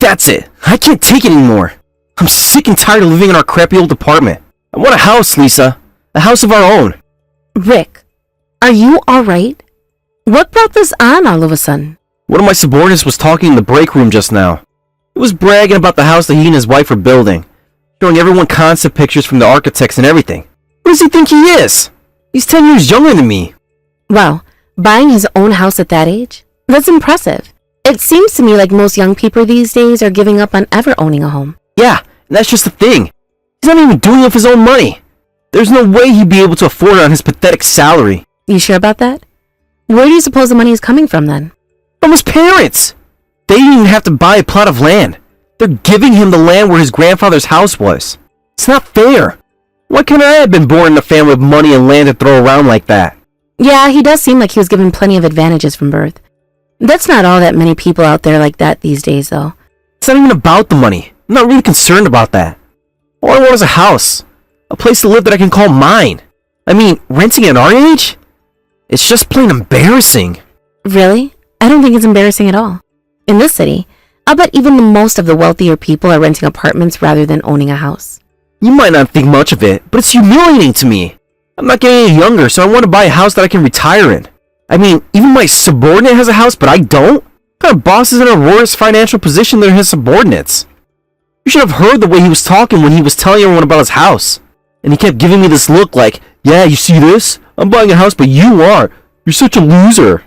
That's it. I can't take it anymore. I'm sick and tired of living in our crappy old apartment. I want a house, Lisa. A house of our own. Rick, are you alright? What brought this on all of a sudden? One of my subordinates was talking in the break room just now. He was bragging about the house that he and his wife are building, showing everyone concept pictures from the architects and everything. What does he think he is? He's 10 years younger than me. Well, buying his own house at that age? That's impressive. It seems to me like most young people these days are giving up on ever owning a home. Yeah, and that's just the thing. He's not even doing it with his own money. There's no way he'd be able to afford it on his pathetic salary. You sure about that? Where do you suppose the money is coming from then? From his parents! They didn't even have to buy a plot of land. They're giving him the land where his grandfather's house was. It's not fair. Why couldn't I have been born in a family with money and land to throw around like that? Yeah, he does seem like he was given plenty of advantages from birth. That's not all that many people out there like that these days, though. It's not even about the money. I'm not really concerned about that. All I want is a house. A place to live that I can call mine. I mean, renting at our age? It's just plain embarrassing. Really? I don't think it's embarrassing at all. In this city, I'll bet even the most of the wealthier people are renting apartments rather than owning a house. You might not think much of it, but it's humiliating to me. I'm not getting any younger, so I want to buy a house that I can retire in. I mean, even my subordinate has a house, but I don't? What kind of boss is in a worse financial position than his subordinates? You should have heard the way he was talking when he was telling everyone about his house. And he kept giving me this look like, yeah, you see this? I'm buying a house, but you are. You're such a loser.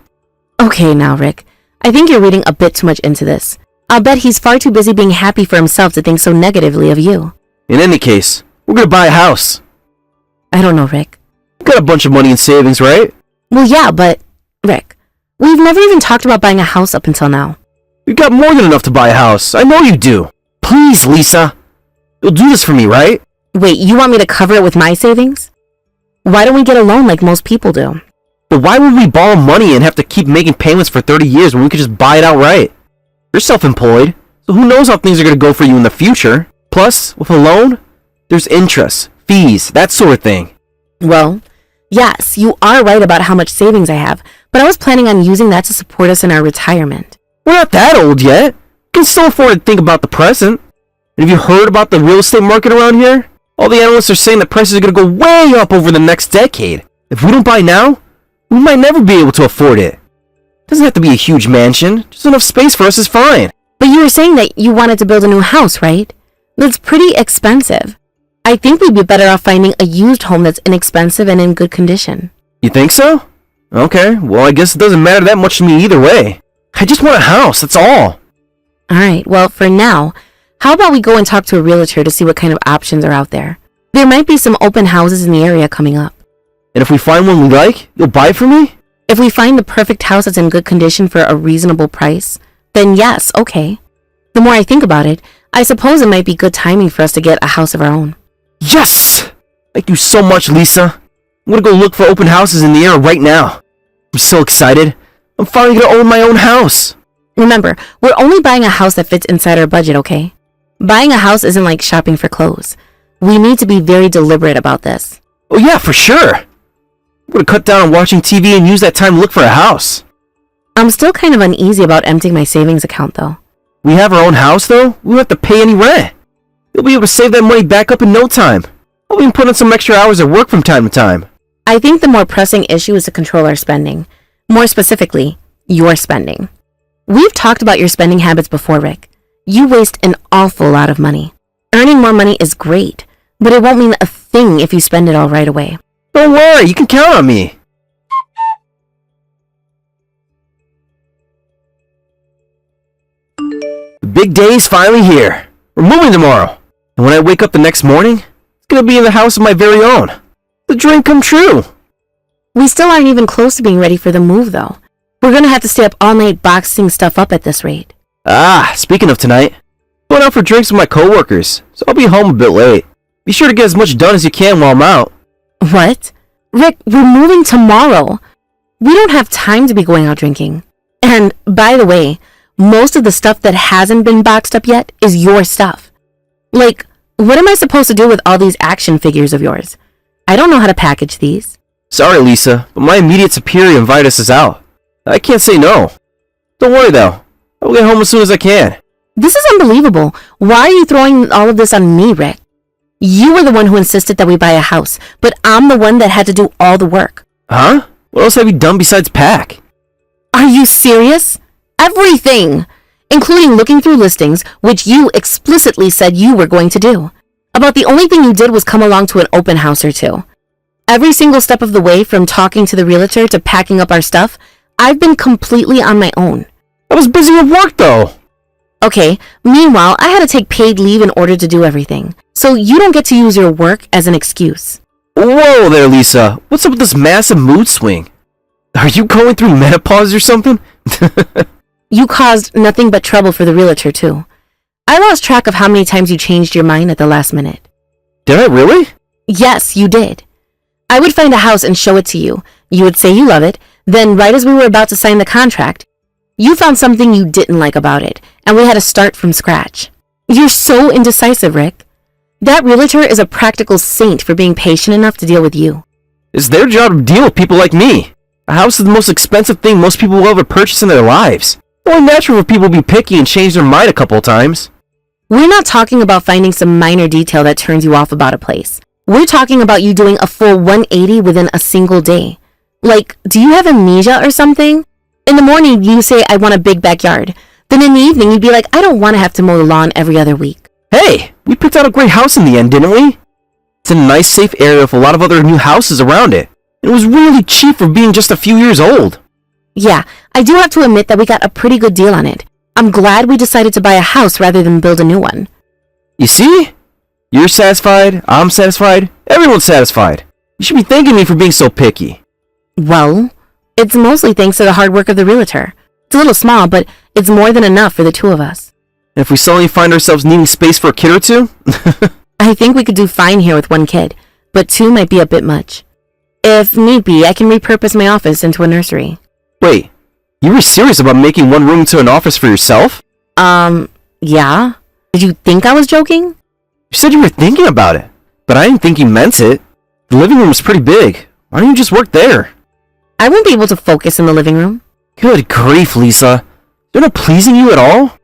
Okay now, Rick. I think you're reading a bit too much into this. I'll bet he's far too busy being happy for himself to think so negatively of you. In any case, we're gonna buy a house. I don't know, Rick. You got a bunch of money in savings, right? Well, yeah, but, Rick, we've never even talked about buying a house up until now. You've got more than enough to buy a house. I know you do. Please, Lisa. You'll do this for me, right? Wait, you want me to cover it with my savings? Why don't we get a loan like most people do? But why would we borrow money and have to keep making payments for 30 years when we could just buy it outright? You're self-employed, so who knows how things are going to go for you in the future? Plus, with a loan, there's interest, fees, that sort of thing. Well, yes, you are right about how much savings I have, but I was planning on using that to support us in our retirement. We're not that old yet. We can still afford to think about the present. And have you heard about the real estate market around here? All the analysts are saying that prices are going to go way up over the next decade. If we don't buy now, we might never be able to afford it. Doesn't have to be a huge mansion. Just enough space for us is fine. But you were saying that you wanted to build a new house, right? That's pretty expensive. I think we'd be better off finding a used home that's inexpensive and in good condition. You think so? Okay, well I guess it doesn't matter that much to me either way. I just want a house, that's all. Alright, well for now, how about we go and talk to a realtor to see what kind of options are out there? There might be some open houses in the area coming up. And if we find one we like, you'll buy it for me? If we find the perfect house that's in good condition for a reasonable price, then yes, okay. The more I think about it, I suppose it might be good timing for us to get a house of our own. Yes! Thank you so much, Lisa. I'm gonna go look for open houses in the area right now. I'm so excited. I'm finally gonna own my own house. Remember, we're only buying a house that fits inside our budget, okay? Buying a house isn't like shopping for clothes. We need to be very deliberate about this. Oh yeah, for sure. I'm gonna cut down on watching TV and use that time to look for a house. I'm still kind of uneasy about emptying my savings account, though. We have our own house, though. We won't have to pay any rent. You'll be able to save that money back up in no time. I'll even put in some extra hours at work from time to time. I think the more pressing issue is to control our spending. More specifically, your spending. We've talked about your spending habits before, Rick. You waste an awful lot of money. Earning more money is great, but it won't mean a thing if you spend it all right away. Don't worry, you can count on me. The big day's finally here. We're moving tomorrow. And when I wake up the next morning, it's gonna be in the house of my very own. The dream come true. We still aren't even close to being ready for the move, though. We're gonna have to stay up all night boxing stuff up at this rate. Ah, speaking of tonight, I'm going out for drinks with my coworkers, so I'll be home a bit late. Be sure to get as much done as you can while I'm out. What? Rick, we're moving tomorrow. We don't have time to be going out drinking. And, by the way, most of the stuff that hasn't been boxed up yet is your stuff. Like, what am I supposed to do with all these action figures of yours? I don't know how to package these. Sorry, Lisa, but my immediate superior invited us out. I can't say no. Don't worry, though. I'll get home as soon as I can. This is unbelievable. Why are you throwing all of this on me, Rick? You were the one who insisted that we buy a house, but I'm the one that had to do all the work. Huh? What else have you done besides pack? Are you serious? Everything! Including looking through listings, which you explicitly said you were going to do. About the only thing you did was come along to an open house or two. Every single step of the way, from talking to the realtor to packing up our stuff, I've been completely on my own. I was busy with work, though. Okay, meanwhile, I had to take paid leave in order to do everything. So you don't get to use your work as an excuse. Whoa there, Lisa. What's up with this massive mood swing? Are you going through menopause or something? You caused nothing but trouble for the realtor, too. I lost track of how many times you changed your mind at the last minute. Did I really? Yes, you did. I would find a house and show it to you. You would say you love it. Then, right as we were about to sign the contract, you found something you didn't like about it, and we had to start from scratch. You're so indecisive, Rick. That realtor is a practical saint for being patient enough to deal with you. It's their job to deal with people like me. A house is the most expensive thing most people will ever purchase in their lives. It's only natural for people to be picky and change their mind a couple of times. We're not talking about finding some minor detail that turns you off about a place. We're talking about you doing a full 180 within a single day. Like, do you have amnesia or something? In the morning, you say, I want a big backyard. Then in the evening, you'd be like, I don't want to have to mow the lawn every other week. Hey, we picked out a great house in the end, didn't we? It's in a nice, safe area with a lot of other new houses around it. It was really cheap for being just a few years old. Yeah, I do have to admit that we got a pretty good deal on it. I'm glad we decided to buy a house rather than build a new one. You see? You're satisfied, I'm satisfied, everyone's satisfied. You should be thanking me for being so picky. Well, it's mostly thanks to the hard work of the realtor. It's a little small, but it's more than enough for the two of us. And if we suddenly find ourselves needing space for a kid or two? I think we could do fine here with one kid, but two might be a bit much. If need be, I can repurpose my office into a nursery. Wait, you were serious about making one room into an office for yourself? Yeah? Did you think I was joking? You said you were thinking about it, but I didn't think you meant it. The living room is pretty big. Why don't you just work there? I won't be able to focus in the living room. Good grief, Lisa. They're not pleasing you at all?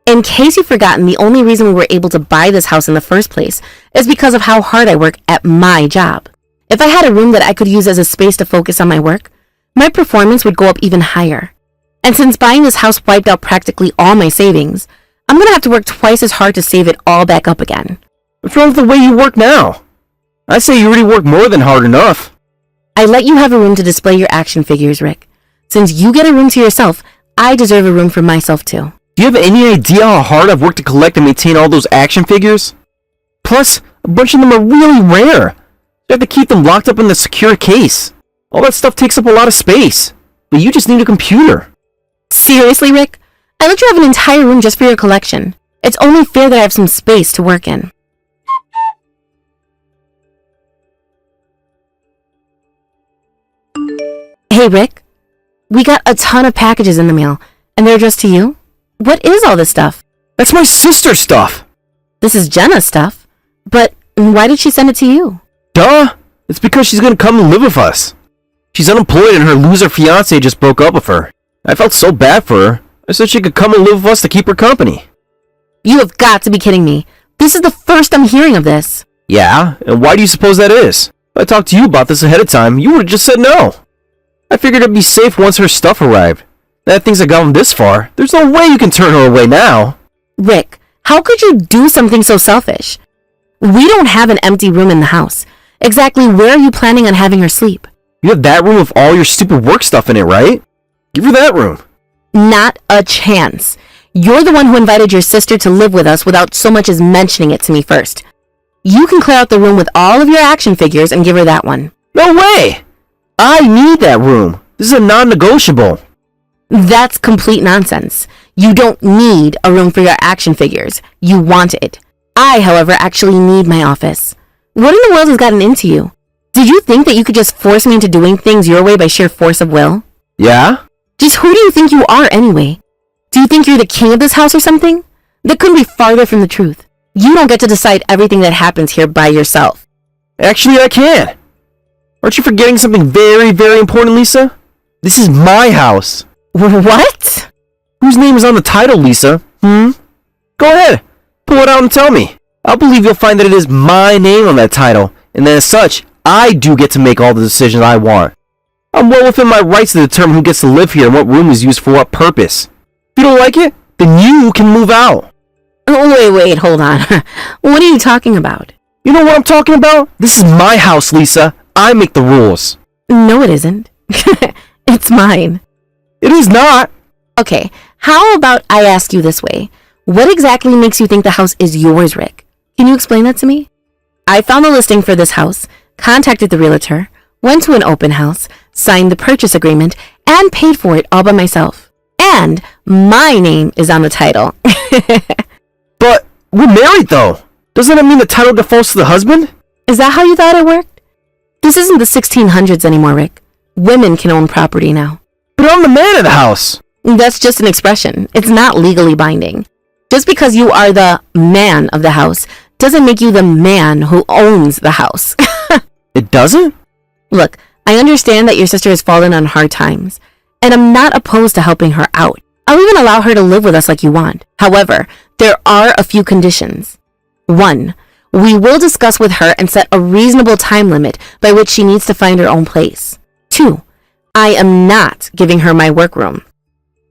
In case you've forgotten, the only reason we were able to buy this house in the first place is because of how hard I work at my job. If I had a room that I could use as a space to focus on my work, my performance would go up even higher. And since buying this house wiped out practically all my savings, I'm gonna have to work twice as hard to save it all back up again. What's wrong with the way you work now? I say you already work more than hard enough. I let you have a room to display your action figures, Rick. Since you get a room to yourself, I deserve a room for myself too. Do you have any idea how hard I've worked to collect and maintain all those action figures? Plus, a bunch of them are really rare. You have to keep them locked up in the secure case. All that stuff takes up a lot of space. But you just need a computer. Seriously, Rick? I let you have an entire room just for your collection. It's only fair that I have some space to work in. Hey, Rick. We got a ton of packages in the mail, and they're addressed to you? What is all this stuff? That's my sister's stuff. This is Jenna's stuff. But why did she send it to you? Duh! It's because she's gonna come and live with us. She's unemployed and her loser fiancé just broke up with her. I felt so bad for her. I said she could come and live with us to keep her company. You have got to be kidding me. This is the first I'm hearing of this. Yeah, and why do you suppose that is? If I talked to you about this ahead of time, you would've just said no. I figured it'd be safe once her stuff arrived. Now that things have gotten this far, there's no way you can turn her away now. Rick, how could you do something so selfish? We don't have an empty room in the house. Exactly where are you planning on having her sleep? You have that room with all your stupid work stuff in it, right? Give her that room. Not a chance. You're the one who invited your sister to live with us without so much as mentioning it to me first. You can clear out the room with all of your action figures and give her that one. No way! I need that room. This is a non-negotiable. That's complete nonsense. You don't need a room for your action figures. You want it. I, however, actually need my office. What in the world has gotten into you? Did you think that you could just force me into doing things your way by sheer force of will? Yeah? Just who do you think you are anyway? Do you think you're the king of this house or something? That couldn't be farther from the truth. You don't get to decide everything that happens here by yourself. Actually, I can. Aren't you forgetting something very, very important, Lisa? This is my house. What? Whose name is on the title, Lisa? Go ahead, pull it out and tell me. I'll believe you'll find that it is my name on that title, and that as such, I do get to make all the decisions I want. I'm well within my rights to determine who gets to live here and what room is used for what purpose. If you don't like it, then you can move out. Oh, wait, hold on. What are you talking about? You know what I'm talking about? This is my house, Lisa. I make the rules. No, it isn't. It's mine. It is not. Okay, how about I ask you this way? What exactly makes you think the house is yours, Rick? Can you explain that to me? I found the listing for this house, contacted the realtor, went to an open house, signed the purchase agreement, and paid for it all by myself. And my name is on the title. But we're married, though. Doesn't that mean the title defaults to the husband? Is that how you thought it worked? This isn't the 1600s anymore, Rick. Women can own property now. But I'm the man of the house. That's just an expression. It's not legally binding. Just because you are the man of the house doesn't make you the man who owns the house. It doesn't? Look, I understand that your sister has fallen on hard times, and I'm not opposed to helping her out. I'll even allow her to live with us like you want. However, there are a few conditions. 1. We will discuss with her and set a reasonable time limit by which she needs to find her own place. 2. I am not giving her my workroom.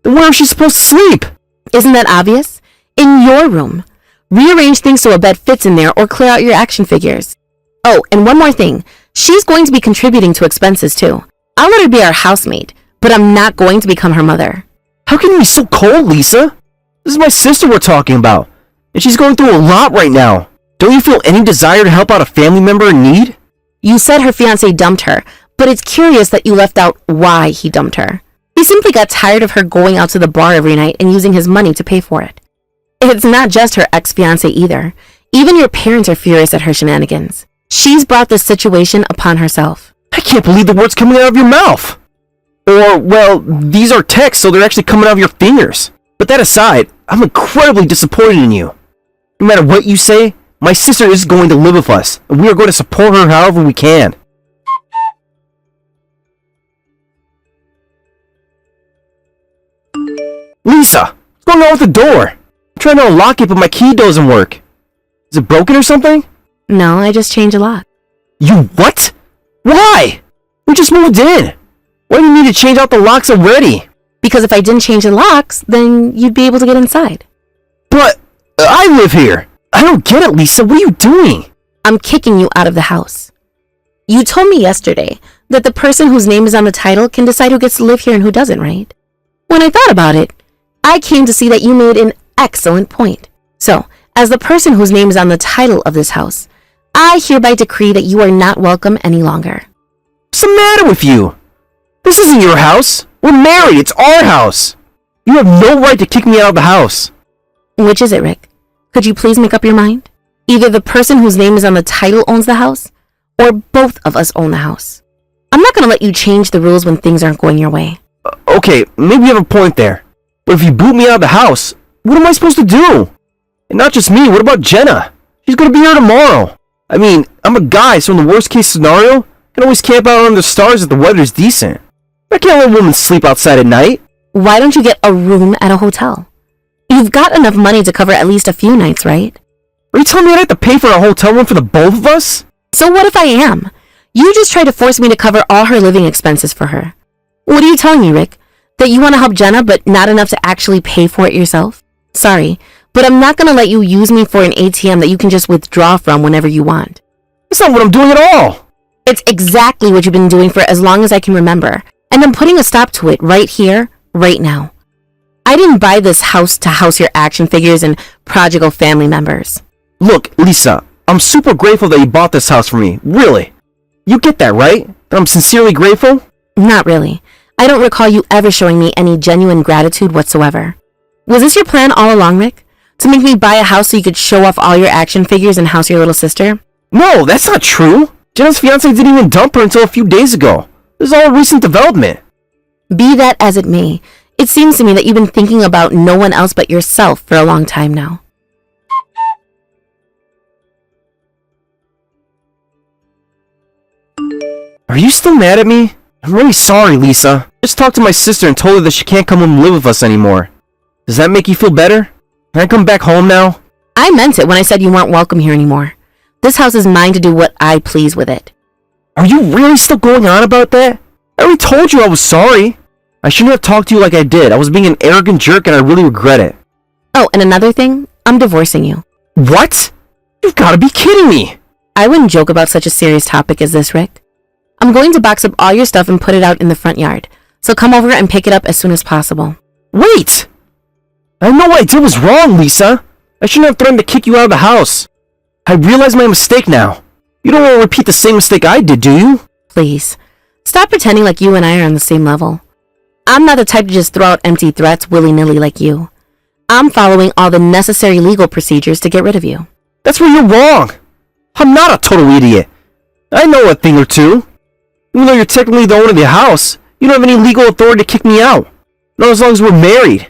Then where is she supposed to sleep? Isn't that obvious? In your room. Rearrange things so a bed fits in there or clear out your action figures. Oh, and one more thing. She's going to be contributing to expenses too. I'll let her be our housemaid, but I'm not going to become her mother. How can you be so cold, Lisa? This is my sister we're talking about, and she's going through a lot right now. Don't you feel any desire to help out a family member in need? You said her fiancé dumped her, but it's curious that you left out why he dumped her. He simply got tired of her going out to the bar every night and using his money to pay for it. It's not just her ex-fiancé either. Even your parents are furious at her shenanigans. She's brought this situation upon herself. I can't believe the words coming out of your mouth. Or, well, these are texts, so they're actually coming out of your fingers. But that aside, I'm incredibly disappointed in you. No matter what you say, my sister is going to live with us, and we are going to support her however we can. Lisa, what's going on with the door? I'm trying to unlock it, but my key doesn't work. Is it broken or something? No, I just changed a lock. You what? Why? We just moved in. Why do you need to change out the locks already? Because if I didn't change the locks, then you'd be able to get inside. But I live here. I don't get it, Lisa. What are you doing? I'm kicking you out of the house. You told me yesterday that the person whose name is on the title can decide who gets to live here and who doesn't, right? When I thought about it, I came to see that you made an excellent point. So, as the person whose name is on the title of this house, I hereby decree that you are not welcome any longer. What's the matter with you? This isn't your house. We're married. It's our house. You have no right to kick me out of the house. Which is it, Rick? Could you please make up your mind? Either the person whose name is on the title owns the house, or both of us own the house. I'm not going to let you change the rules when things aren't going your way. Okay, maybe you have a point there. But if you boot me out of the house, what am I supposed to do? And not just me, what about Jenna? She's going to be here tomorrow. I mean, I'm a guy, so in the worst case scenario, I can always camp out under the stars if the weather's decent. I can't let a woman sleep outside at night. Why don't you get a room at a hotel? You've got enough money to cover at least a few nights, right? Are you telling me I'd have to pay for a hotel room for the both of us? So what if I am? You just tried to force me to cover all her living expenses for her. What are you telling me, Rick? That you want to help Jenna, but not enough to actually pay for it yourself? Sorry, but I'm not going to let you use me for an ATM that you can just withdraw from whenever you want. That's not what I'm doing at all. It's exactly what you've been doing for as long as I can remember. And I'm putting a stop to it right here, right now. I didn't buy this house to house your action figures and prodigal family members. Look, Lisa, I'm super grateful that you bought this house for me. Really. You get that, right? That I'm sincerely grateful? Not really. I don't recall you ever showing me any genuine gratitude whatsoever. Was this your plan all along, Rick? To make me buy a house so you could show off all your action figures and house your little sister? No, that's not true. Jenna's fiancé didn't even dump her until a few days ago. This is all a recent development. Be that as it may, it seems to me that you've been thinking about no one else but yourself for a long time now. Are you still mad at me? I'm really sorry, Lisa. I just talked to my sister and told her that she can't come home and live with us anymore. Does that make you feel better? Can I come back home now? I meant it when I said you weren't welcome here anymore. This house is mine to do what I please with it. Are you really still going on about that? I already told you I was sorry. I shouldn't have talked to you like I did. I was being an arrogant jerk and I really regret it. Oh, and another thing, I'm divorcing you. What? You've got to be kidding me. I wouldn't joke about such a serious topic as this, Rick. I'm going to box up all your stuff and put it out in the front yard, so come over and pick it up as soon as possible. Wait! I know what I did was wrong, Lisa. I shouldn't have threatened to kick you out of the house. I realize my mistake now. You don't want to repeat the same mistake I did, do you? Please, stop pretending like you and I are on the same level. I'm not the type to just throw out empty threats willy-nilly like you. I'm following all the necessary legal procedures to get rid of you. That's where you're wrong. I'm not a total idiot. I know a thing or two. Even though you're technically the owner of the house, you don't have any legal authority to kick me out. Not as long as we're married.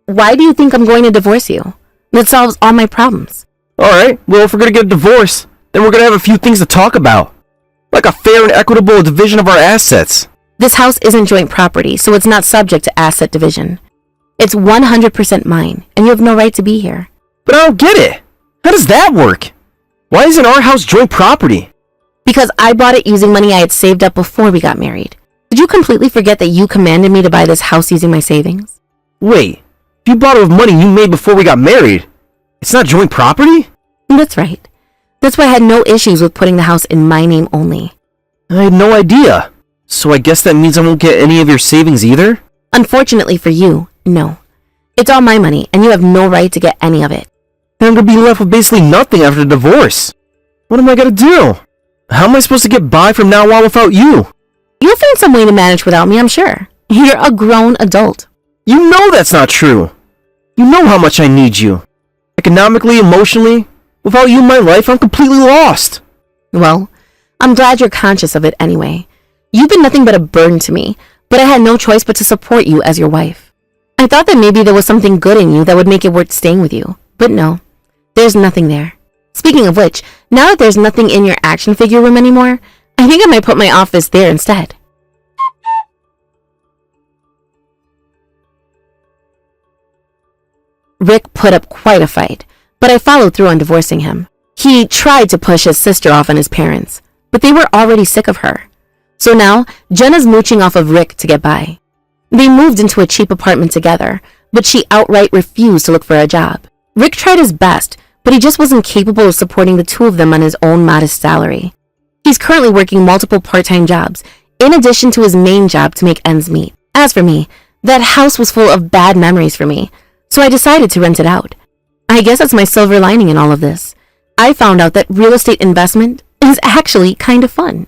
Why do you think I'm going to divorce you? That solves all my problems. Alright, well if we're gonna get a divorce, then we're gonna have a few things to talk about. Like a fair and equitable division of our assets. This house isn't joint property, so it's not subject to asset division. It's 100% mine, and you have no right to be here. But I don't get it. How does that work? Why isn't our house joint property? Because I bought it using money I had saved up before we got married. Did you completely forget that you commanded me to buy this house using my savings? Wait, if you bought it with money you made before we got married, it's not joint property? That's right. That's why I had no issues with putting the house in my name only. I had no idea. So I guess that means I won't get any of your savings either? Unfortunately for you, no. It's all my money, and you have no right to get any of it. Then I'm gonna be left with basically nothing after the divorce. What am I gonna do? How am I supposed to get by from now on without you? You'll find some way to manage without me, I'm sure. You're a grown adult. You know that's not true. You know how much I need you. Economically, emotionally. Without you in my life, I'm completely lost. Well, I'm glad you're conscious of it anyway. You've been nothing but a burden to me, but I had no choice but to support you as your wife. I thought that maybe there was something good in you that would make it worth staying with you, but no, there's nothing there. Speaking of which, now that there's nothing in your action figure room anymore, I think I might put my office there instead. Rick put up quite a fight, but I followed through on divorcing him. He tried to push his sister off on his parents, but they were already sick of her. So now, Jenna's mooching off of Rick to get by. They moved into a cheap apartment together, but she outright refused to look for a job. Rick tried his best, but he just wasn't capable of supporting the two of them on his own modest salary. He's currently working multiple part-time jobs, in addition to his main job to make ends meet. As for me, that house was full of bad memories for me, so I decided to rent it out. I guess that's my silver lining in all of this. I found out that real estate investment is actually kind of fun.